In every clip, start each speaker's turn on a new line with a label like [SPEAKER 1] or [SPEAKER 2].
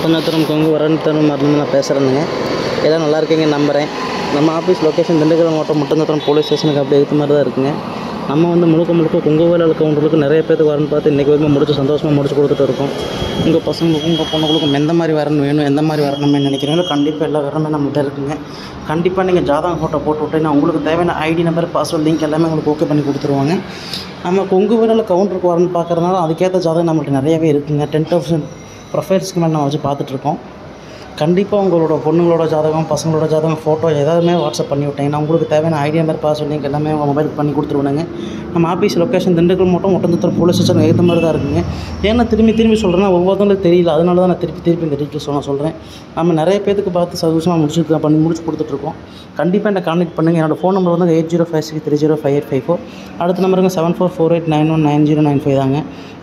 [SPEAKER 1] முத்தநத்தனம் கொங்கு வரன்தனம் மருந்து நான் பேசுகிறேனுங்க. எல்லாம் நல்லா இருக்கீங்க நம்புகிறேன். நம்ம ஆஃபீஸ் லொக்கேஷன் திண்டுக்கல் மாவட்டம் முத்தநத்தனம் போலீஸ் ஸ்டேஷனுக்கு அப்படி எடுத்த மாதிரி தான் இருக்குங்க. நம்ம வந்து முழுக்க கொங்கு வேலை கவுண்டர்களுக்கு நிறைய பேருக்கு வரன்னு பார்த்து இன்றைக்கி வரைக்கும் முடிச்சு சந்தோஷமாக முடிச்சு கொடுத்துட்டு இருக்கோம். உங்கள் பசங்களுக்கும் உங்கள் பொண்ணுங்களுக்கும் எந்த மாதிரி வரணும் வேணும், எந்த மாதிரி வரணும்னு நினைக்கிறீங்களோ கண்டிப்பாக எல்லா வரணுமே நம்மகிட்ட இருக்குங்க. கண்டிப்பாக நீங்கள் ஜாதகம் ஃபோட்டோ போட்டு விட்டீங்கன்னா உங்களுக்கு தேவையான ஐடி நம்பர், பாஸ்வேர்ட், லிங்க் எல்லாமே உங்களுக்கு ஓகே பண்ணி கொடுத்துருவாங்க. நம்ம கொங்கு வேலையில் கவுண்டருக்கு வரணும்னு பார்க்குறதுனால அதுக்கேற்ற ஜாதகம் நம்மள்ட்ட நிறையவே இருக்குங்க. 10,000 ப்ரொஃபைல்ஸ்க்கு மேலே நம்ம வச்சு பார்த்துட்ருக்கோம். கண்டிப்பாக உங்களோட பொண்ணுங்களோட ஜாதகம், பசங்களோட ஜாதகம், ஃபோட்டோ எதாவதுமே வாட்ஸ்அப் பண்ணி விட்டீங்கன்னா உங்களுக்கு தேவையான ஐடி நம்பர், பாஸ்வேர்ட், லிங்க் எல்லாமே உங்கள் மொபைலுக்கு பண்ணி கொடுத்துருவாங்க. நம்ம ஆஃபீஸ் லொக்கேஷன் திண்டுக்கல் மாவட்டம் முத்தநத்தனம் போலீஸ் ஸ்டேஷன் ஏற்ற மாதிரி தான் இருக்குங்க. ஏன்னா திரும்பி சொல்கிறேன்னா ஒவ்வொருத்தவங்களுக்கு தெரியல, அதனால தான் நான் திருப்பி இந்த டீட்டெயில்ஸ் சொல்கிறேன். நம்ம நிறைய பேருக்கு பார்த்து சந்தோஷமாக முடிச்சு கொடுத்துட்ருக்கோம். கண்டிப்பாக என்னை கான்டெக்ட் பண்ணுங்கள். என்னோடய ஃபோன் நம்பர் வந்து 8056305854. அடுத்த நம்பருங்க 7448919095 தாங்க.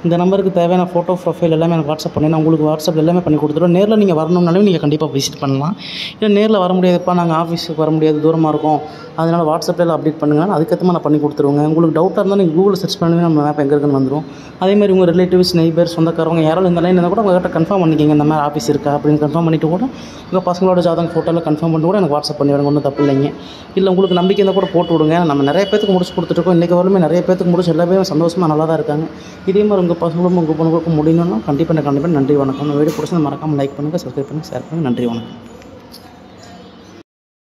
[SPEAKER 1] இந்த நம்பருக்கு தேவையான ஃபோட்டோ, ப்ரொஃபைல் எல்லாமே எனக்கு வாட்ஸ்அப் பண்ணி நான் உங்களுக்கு வாட்ஸ்அப் எல்லாமே பண்ணி கொடுத்துருவோம். நேரில் நீங்கள் வரணும்னாலும் நீங்கள் கண்டிப்பாக விசிட் பண்ணலாம். இல்லை நேரில் வர முடியாதுப்பா, நாங்கள் ஆஃபீஸுக்கு வர முடியாது, தூரமாக இருக்கும், அதனால் வாட்ஸ்அப்பில் அப்டேட் பண்ணுங்கன்னா அதுக்கேற்ற நான் பண்ணி கொடுத்துருவோங்க. உங்களுக்கு டவுட்டாக இருந்தால் நீங்கள் கூகுளில் சர்ச் பண்ணி நம்ம மேப் எங்கே இருக்குன்னு வந்துடும். அதேமாதிரி உங்கள் ரிலேட்டிவ்ஸ், நெய்பர், சொந்தக்காரவங்க யாராலும் இந்த லைன் இருந்தால் கூட உங்கள்கிட்ட கன்ஃபார்ம் பண்ணிக்கிங்க, இந்த மாதிரி ஆஃபீஸ் இருக்கா அப்படின்னு கன்ஃபார்ம் பண்ணிவிட்டு கூட உங்கள் பசங்களோட ஜாதகம் ஃபோட்டோவில் கன்ஃபார்ம் பண்ணிட்டு கூட எனக்கு வாட்ஸ்அப் பண்ணி விடுங்க, ஒன்றும் தப்பு இல்லைங்க. இல்லை உங்களுக்கு நம்பிக்கை இருந்தால் கூட போட்டு விடுங்க. நம்ம நிறைய பேருக்கு முடிச்சு கொடுத்துட்ருக்கோம். இன்றைக்கி வரலுமே நிறைய பேருக்கு முடிச்சு எல்லாமே சந்தோஷமாக நல்லா தான் இருக்காங்க. இதே மாதிரி உங்கள் பசங்களும் உங்கள் பொண்ணுங்களுக்கும் முடியணும்னா கண்டிப்பாக நன்றி வணக்கம். வீடியோ பிடிச்சா மறக்காமல் லைக் பண்ணுங்கள், சப்ஸ்கிரைப் பண்ணுங்கள், ஷேர் பண்ணுங்கள். நன்றி வணக்கம்.